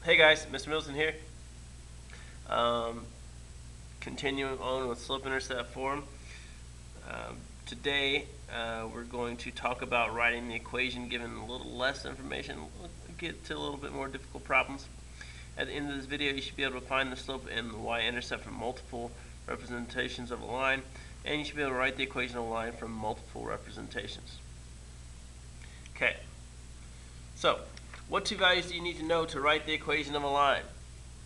Hey guys, Mr. Milton here. Um, Continuing on with slope-intercept form. Today we're going to talk about writing the equation given a little less information. We'll get to a little bit more difficult problems. At the end of this video, you should be able to find the slope and the y-intercept from multiple representations of a line, and you should be able to write the equation of a line from multiple representations. Okay, so what two values do you need to know to write the equation of a line?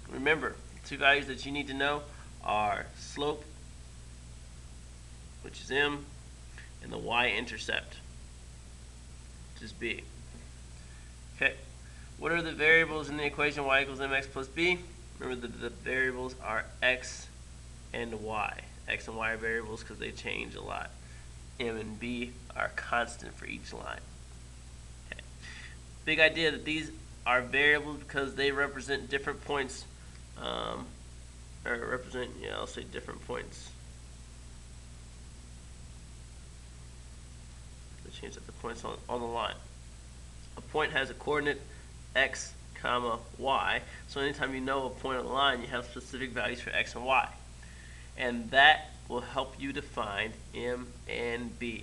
Remember, the two values that you need to know are slope, which is m, and the y-intercept, which is b. Okay, what are the variables in the equation y equals mx plus b? Remember the variables are x and y. X and y are variables because they change a lot. M and b are constant for each line. Okay. Big idea that these are variables because they represent different points, I'll say different points. Let's change that to points on the line. A point has a coordinate x, comma, y. So anytime you know a point on the line, you have specific values for x and y. And that will help you define m and b.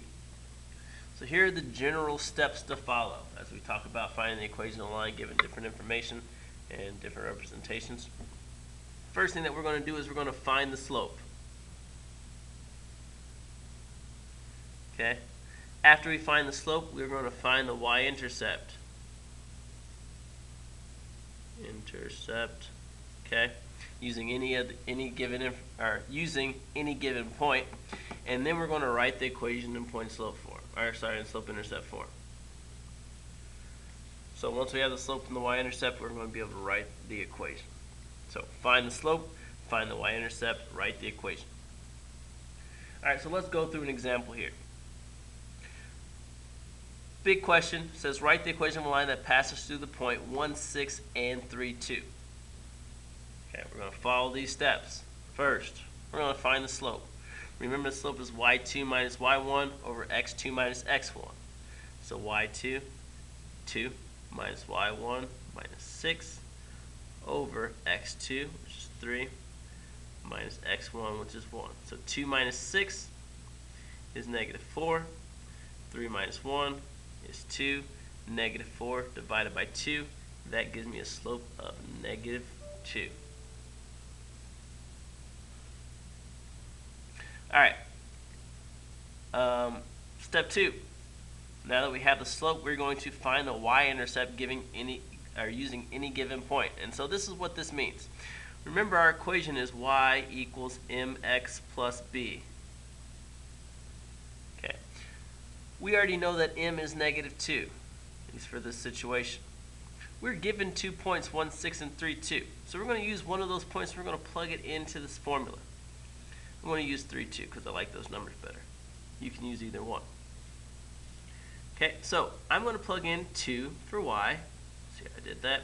So here are the general steps to follow as we talk about finding the equation of a line given different information and different representations. First thing that we're going to do is we're going to find the slope. Okay? After we find the slope, we're going to find the y-intercept. Okay? Using any given point, and then we're going to write the equation in point-slope form, in slope-intercept form. So once we have the slope and the y-intercept, we're going to be able to write the equation. So find the slope, find the y-intercept, write the equation. Alright, so let's go through an example here. Big question says write the equation of a line that passes through the point 1, 6, and 3, 2. Okay, we're going to follow these steps. First, we're going to find the slope. Remember the slope is y2 minus y1 over x2 minus x1. So y2, 2 minus y1 minus 6 over x2, which is 3, minus x1, which is 1. So 2 minus 6 is negative 4. 3 minus 1 is 2. Negative 4 divided by 2. That gives me a slope of negative 2. Alright. Step 2. Now that we have the slope, we're going to find the y-intercept using any given point. And so this is what this means. Remember our equation is y equals mx plus b. Okay. We already know that m is negative 2, at least for this situation. We're given 2 points, 1, 6, and 3, 2. So we're going to use one of those points, we're going to plug it into this formula. I'm going to use 3, 2 because I like those numbers better. You can use either one. Okay, so I'm going to plug in 2 for y. See, I did that.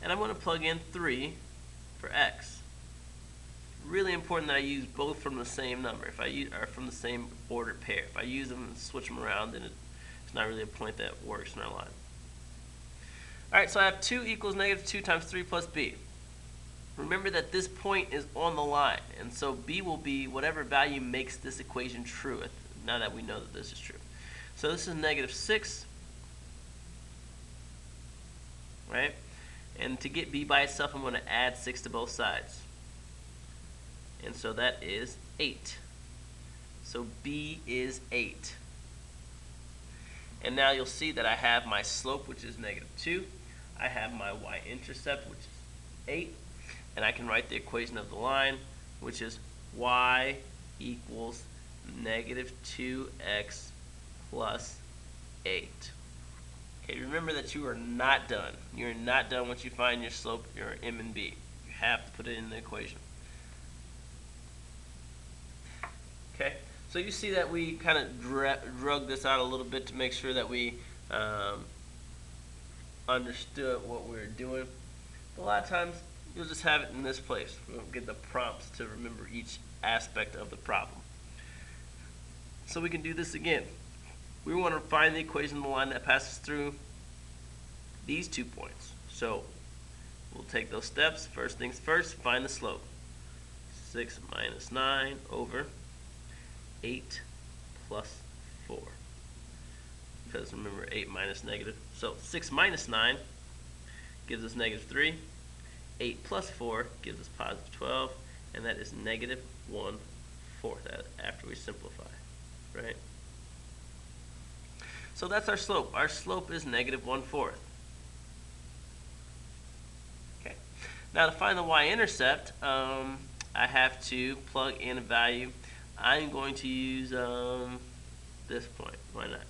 And I'm going to plug in 3 for x. Really important that I use both from the same number, or from the same ordered pair. If I use them and switch them around, then it's not really a point that works in our line. Alright, so I have 2 equals negative 2 times 3 plus b. Remember that this point is on the line, and so b will be whatever value makes this equation true, now that we know that this is true. So this is negative 6, right? And to get b by itself, I'm going to add 6 to both sides. And so that is 8. So b is 8. And now you'll see that I have my slope, which is negative 2. I have my y-intercept, which is 8. And I can write the equation of the line, which is y equals negative 2x plus 8. Okay, remember that you are not done. You're not done once you find your slope, your m and b. You have to put it in the equation. Okay, so you see that we kind of drug this out a little bit to make sure that we understood what we were doing. But a lot of times, you'll just have it in this place. We'll get the prompts to remember each aspect of the problem. So we can do this again. We want to find the equation of the line that passes through these 2 points. So we'll take those steps. First things first, find the slope. 6 minus 9 over 8 plus 4. Because remember, 8 minus negative. So 6 minus 9 gives us negative 3. 8 plus 4 gives us positive 12. And that is negative 1/4 after we simplify, right? So that's our slope. Our slope is negative 1/4. Okay. Now to find the y-intercept, I have to plug in a value. I'm going to use this point. Why not?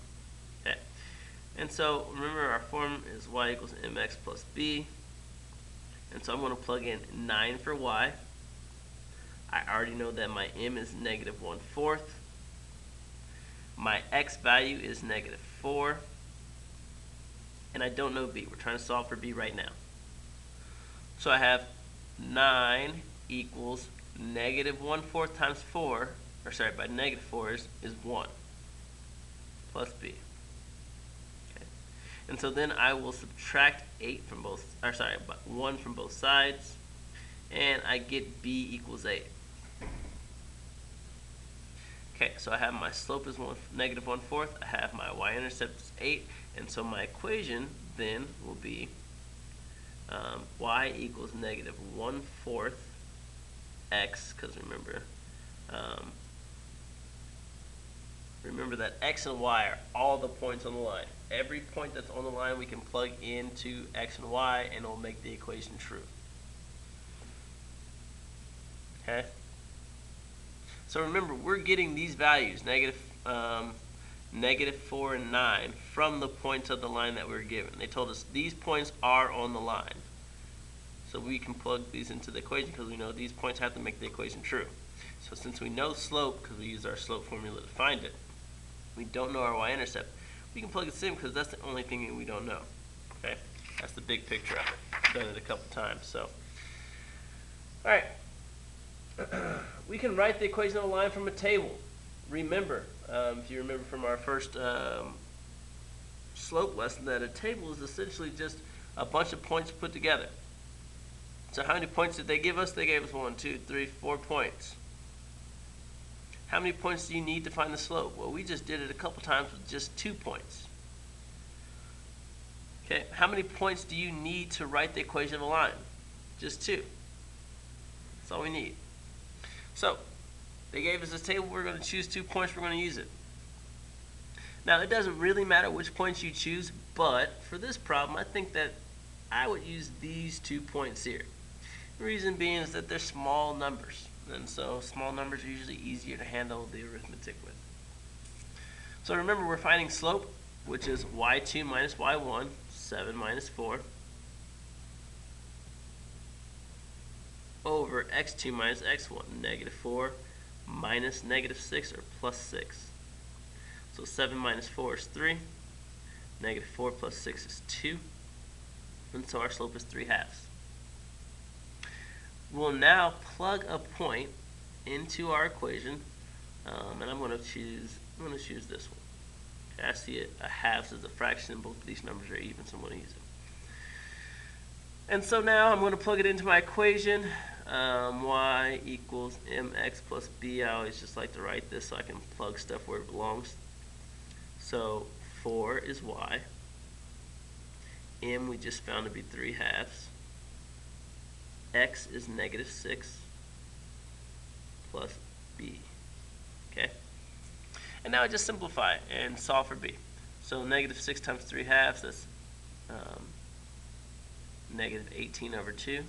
Okay. And so remember, our form is y equals mx plus b. And so I'm going to plug in 9 for y. I already know that my m is negative 1/4. My x value is negative 4. And I don't know b. We're trying to solve for b right now. So I have 9 equals negative 1/4 times 4, or sorry, by negative 4 is 1 plus b. Okay. And so then I will subtract 8 from both, or sorry, 1 from both sides, and I get b equals 8. Okay, so I have my slope is negative 1/4, I have my y-intercept is 8, and so my equation then will be y equals negative 1/4 x, because remember that x and y are all the points on the line. Every point that's on the line we can plug into x and y, and it'll make the equation true. Okay? So remember, we're getting these values, negative 4 and 9, from the points of the line that we were given. They told us these points are on the line. So we can plug these into the equation because we know these points have to make the equation true. So since we know slope, because we use our slope formula to find it, we don't know our y-intercept, we can plug this in because that's the only thing we don't know. Okay? That's the big picture of it. I've done it a couple times. So, all right. We can write the equation of a line from a table. Remember, if you remember from our first slope lesson, that a table is essentially just a bunch of points put together. So how many points did they give us? They gave us 1, 2, 3, 4 points. How many points do you need to find the slope? Well, we just did it a couple times with just 2 points. Okay, how many points do you need to write the equation of a line? Just 2. That's all we need. So, they gave us this table, we're going to choose 2 points, we're going to use it. Now, it doesn't really matter which points you choose, but for this problem, I think that I would use these 2 points here. The reason being is that they're small numbers, and so small numbers are usually easier to handle the arithmetic with. So remember, we're finding slope, which is y2 minus y1, 7 minus 4, over x2 minus x1, negative 4 minus negative 6, or plus 6. So 7 minus 4 is 3, negative 4 plus 6 is 2, and so our slope is 3/2. We'll now plug a point into our equation, and I'm going to choose this one. Okay, I see it, a halves is a fraction, and both of these numbers are even, so I'm going to use it. And so now I'm going to plug it into my equation. Y equals mx plus b. I always just like to write this so I can plug stuff where it belongs. So 4 is y. M we just found to be 3/2. X is negative 6 plus b. Okay? And now I just simplify and solve for b. So negative 6 times 3/2, that's negative 18 over 2,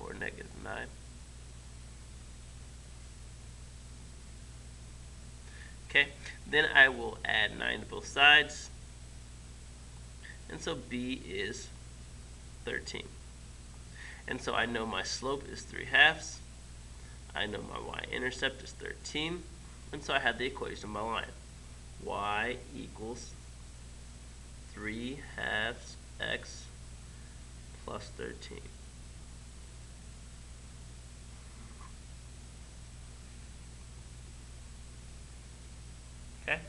or negative 9. Okay, then I will add 9 to both sides. And so b is 13. And so I know my slope is 3/2. I know my y-intercept is 13. And so I have the equation of my line. Y equals 3/2 x plus 13. Okay?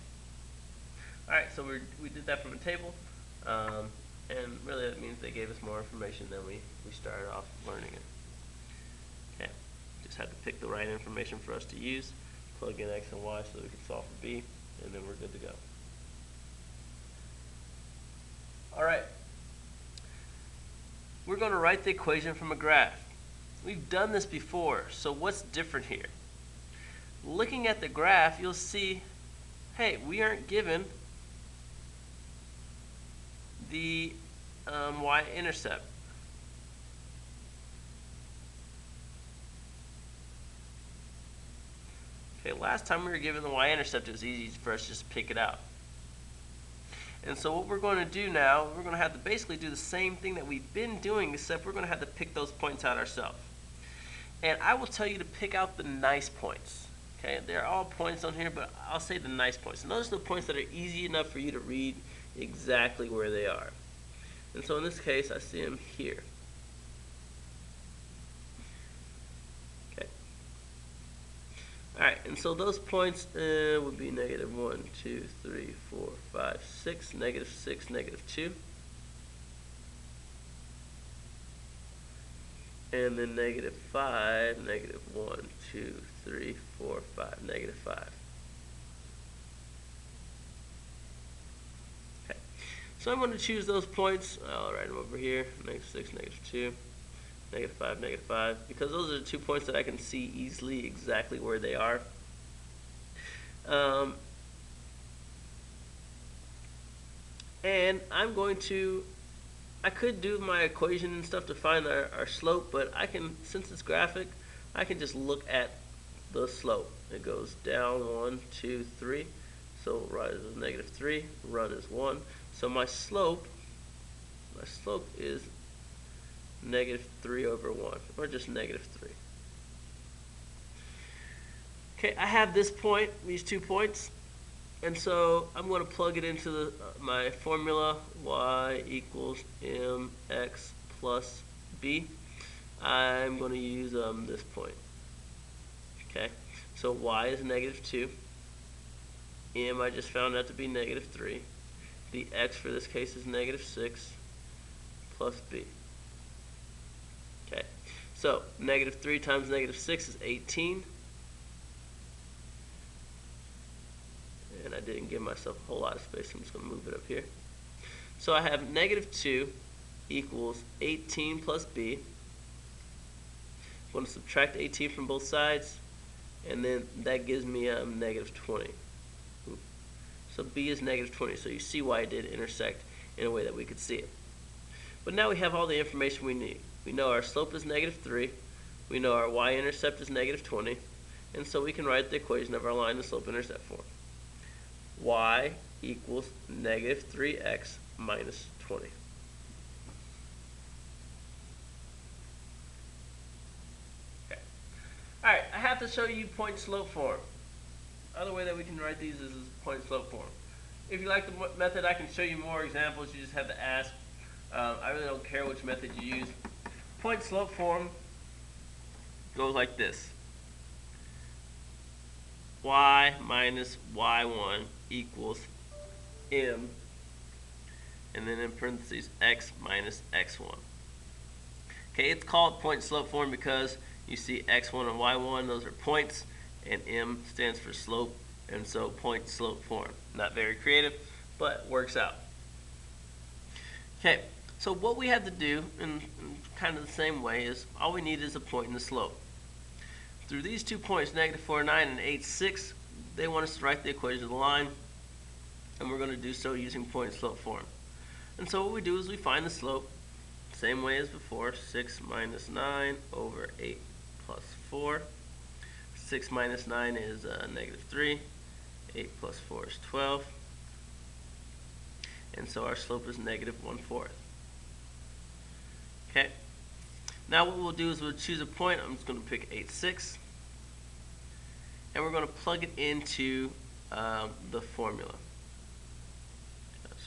Alright, so we did that from a table. And really that means they gave us more information than we started off learning it. Okay, just had to pick the right information for us to use, plug in x and y so that we can solve for b, and then we're good to go. Alright, we're going to write the equation from a graph. We've done this before, so what's different here? Looking at the graph, you'll see, hey, we aren't given the y-intercept. Okay, last time we were given the y-intercept, it was easy for us to just pick it out. And so what we're going to do now, we're going to have to basically do the same thing that we've been doing, except we're going to have to pick those points out ourselves. And I will tell you to pick out the nice points. Okay, they're all points on here, but I'll say the nice points. And those are the points that are easy enough for you to read exactly where they are. And so in this case, I see them here. Okay. Alright, and so those points would be negative 1, 2, 3, 4, 5, 6, negative 6, negative 2. And then negative 5, negative 1, 2, 3, 4, 5, negative 5. Okay, so I'm going to choose those points. I'll write them over here, negative 6, negative 2, negative 5, negative 5, because those are the 2 points that I can see easily exactly where they are. And I'm going to, I could do my equation and stuff to find our slope, but I can, since it's graphic, I can just look at the slope. It goes down 1, 2, 3. So rise is negative 3, run is 1. So my slope is negative 3 over 1, or just negative 3. Okay, I have this point, these 2 points. And so I'm going to plug it into my formula, y equals mx plus b. I'm going to use this point. Okay, so y is negative 2. M I just found out to be negative 3. The x for this case is negative 6 plus b. Okay, so negative 3 times negative 6 is 18. And I didn't give myself a whole lot of space, I'm just going to move it up here. So I have negative 2 equals 18 plus b. I'm going to subtract 18 from both sides, and then that gives me negative 20. So b is negative 20, so you see why it did intersect in a way that we could see it. But now we have all the information we need. We know our slope is negative 3, we know our y-intercept is negative 20, and so we can write the equation of our line and slope-intercept form. Y equals negative 3x minus 20. Okay. Alright, I have to show you point slope form. Other way that we can write these is point slope form. If you like the method, I can show you more examples. You just have to ask. I really don't care which method you use. Point slope form goes like this. Y minus y1 equals m, and then in parentheses x minus x1. Okay, it's called point slope form because you see x1 and y1, those are points, and m stands for slope, and so point slope form. Not very creative, but works out. Okay, so what we have to do in kind of the same way is all we need is a point and a slope. Through these 2 points, negative 4, 9 and 8, 6, they want us to write the equation of the line, and we're going to do so using point and slope form. And so what we do is we find the slope, same way as before, 6 minus 9 over 8 plus 4. 6 minus 9 is negative 3. 8 plus 4 is 12. And so our slope is negative 1/4. Okay. Now what we'll do is we'll choose a point. I'm just going to pick 8, 6. And we're going to plug it into the formula.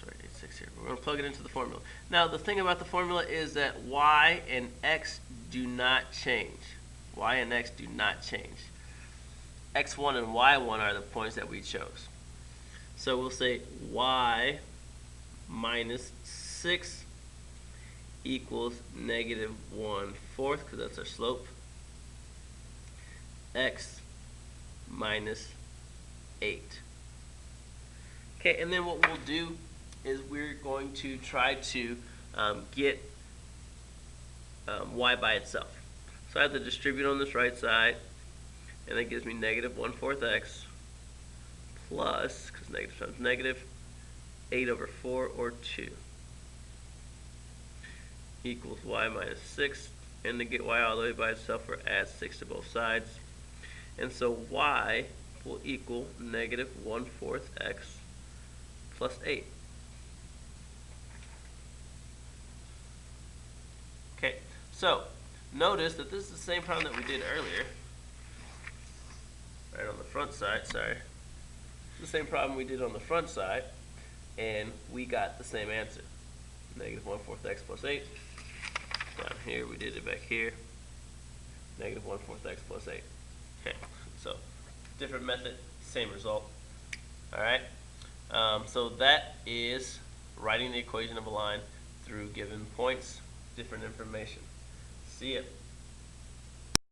Sorry, 8, 6 here. We're going to plug it into the formula. Now the thing about the formula is that y and x do not change. Y and x do not change. X1 and y1 are the points that we chose. So we'll say y minus 6 equals negative 1/4, because that's our slope, x minus 8. Okay, and then what we'll do is we're going to try to get y by itself. So I have to distribute on this right side, and that gives me negative 1/4 x plus, because negative times negative, 8/4, or 2, equals y minus 6. And to get y all the way by itself, we're add 6 to both sides. And so y will equal negative 1/4 x plus 8. Okay, so notice that this is the same problem that we did earlier. Right on the front side, sorry. The same problem we did on the front side, and we got the same answer. Negative 1/4 x plus 8. Down here, we did it back here. Negative 1/4 x plus 8. Okay, so different method, same result. Alright, so that is writing the equation of a line through given points, different information. See ya.